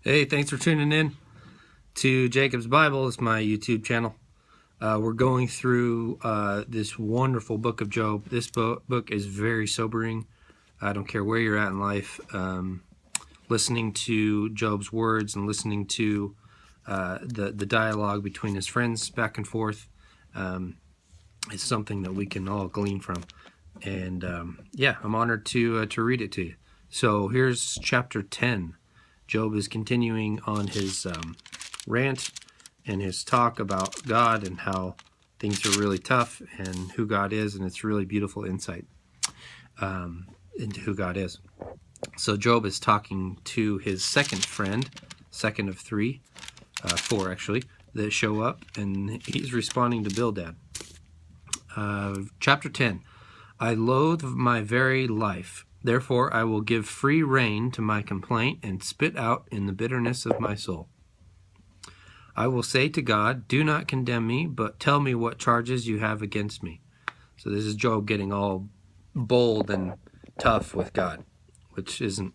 Hey, thanks for tuning in to Jacob's Bible. It's my YouTube channel. We're going through this wonderful book of Job. This book is very sobering. I don't care where you're at in life. Listening to Job's words and listening to the dialogue between his friends back and forth is something that we can all glean from. And I'm honored to read it to you. So here's chapter 10. Job is continuing on his rant and his talk about God and how things are really tough and who God is, and it's really beautiful insight into who God is. So Job is talking to his second friend, second of four actually, that show up, and he's responding to Bildad. Chapter 10, I loathe my very life. Therefore I will give free rein to my complaint and spit out in the bitterness of my soul. I will say to God, do not condemn me, but tell me what charges you have against me. So this is Job getting all bold and tough with God, which isn't,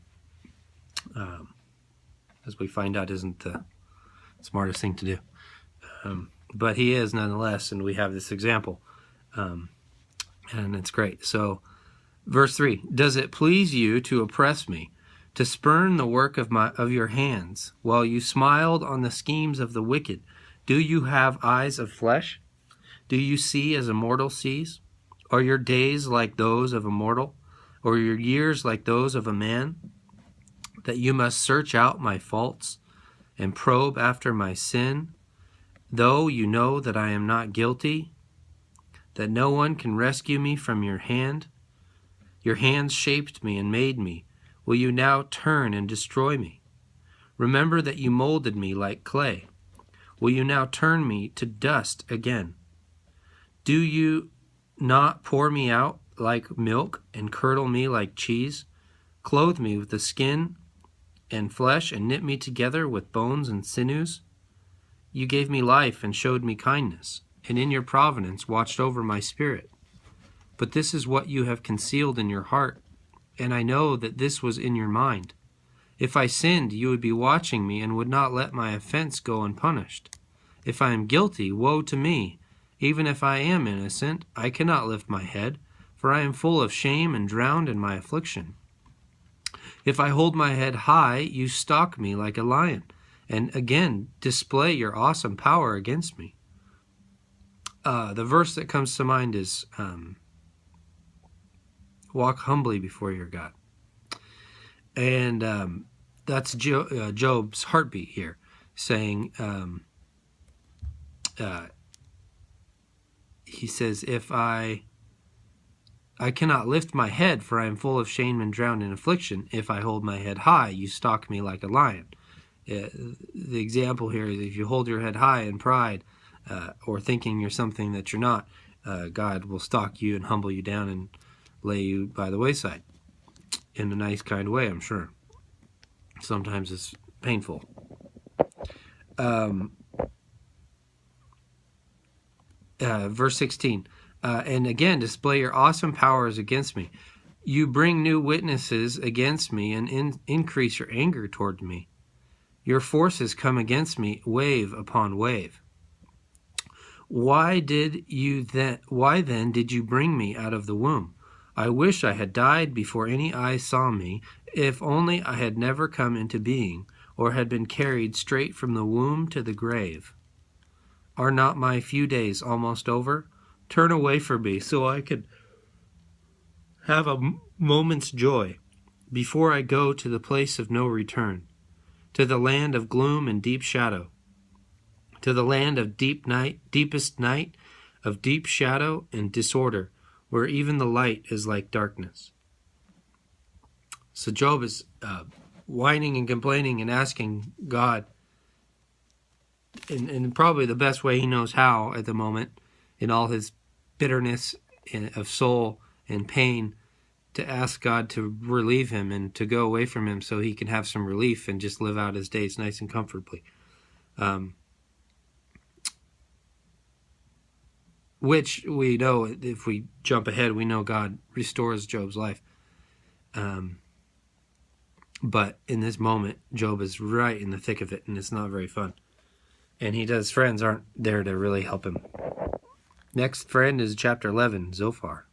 as we find out, isn't the smartest thing to do. But he is nonetheless, and we have this example. And it's great. So verse 3, does it please you to oppress me, to spurn the work of your hands, while you smiled on the schemes of the wicked? Do you have eyes of flesh? Do you see as a mortal sees? Are your days like those of a mortal, or your years like those of a man? That you must search out my faults and probe after my sin, though you know that I am not guilty, that no one can rescue me from your hand? Your hands shaped me and made me. Will you now turn and destroy me? Remember that you molded me like clay. Will you now turn me to dust again? Do you not pour me out like milk and curdle me like cheese? Clothe me with the skin and flesh and knit me together with bones and sinews? You gave me life and showed me kindness, and in your providence watched over my spirit. But this is what you have concealed in your heart, and I know that this was in your mind. If I sinned, you would be watching me and would not let my offense go unpunished. If I am guilty, woe to me. Even if I am innocent, I cannot lift my head, for I am full of shame and drowned in my affliction. If I hold my head high, you stalk me like a lion, and again display your awesome power against me. The verse that comes to mind is walk humbly before your God. And that's Job's heartbeat here, saying, he says, if I cannot lift my head, for I am full of shame and drowned in affliction. If I hold my head high, you stalk me like a lion. The example here is if you hold your head high in pride or thinking you're something that you're not, God will stalk you and humble you down and lay you by the wayside in a nice, kind way, I'm sure. Sometimes it's painful. Verse 16, and again, display your awesome powers against me. You bring new witnesses against me and increase your anger toward me. Your forces come against me, wave upon wave. Why then did you bring me out of the womb? I wish I had died before any eyes saw me, if only I had never come into being, or had been carried straight from the womb to the grave. Are not my few days almost over? Turn away from me so I could have a moment's joy before I go to the place of no return, to the land of gloom and deep shadow, to the land of deepest night, of deep shadow and disorder, where even the light is like darkness. So Job is whining and complaining and asking God, in probably the best way he knows how at the moment, in all his bitterness of soul and pain, to ask God to relieve him and to go away from him so he can have some relief and just live out his days nice and comfortably. Which we know, if we jump ahead, we know God restores Job's life. But in this moment, Job is right in the thick of it, and it's not very fun. And his friends aren't there to really help him. Next friend is chapter 11, Zophar.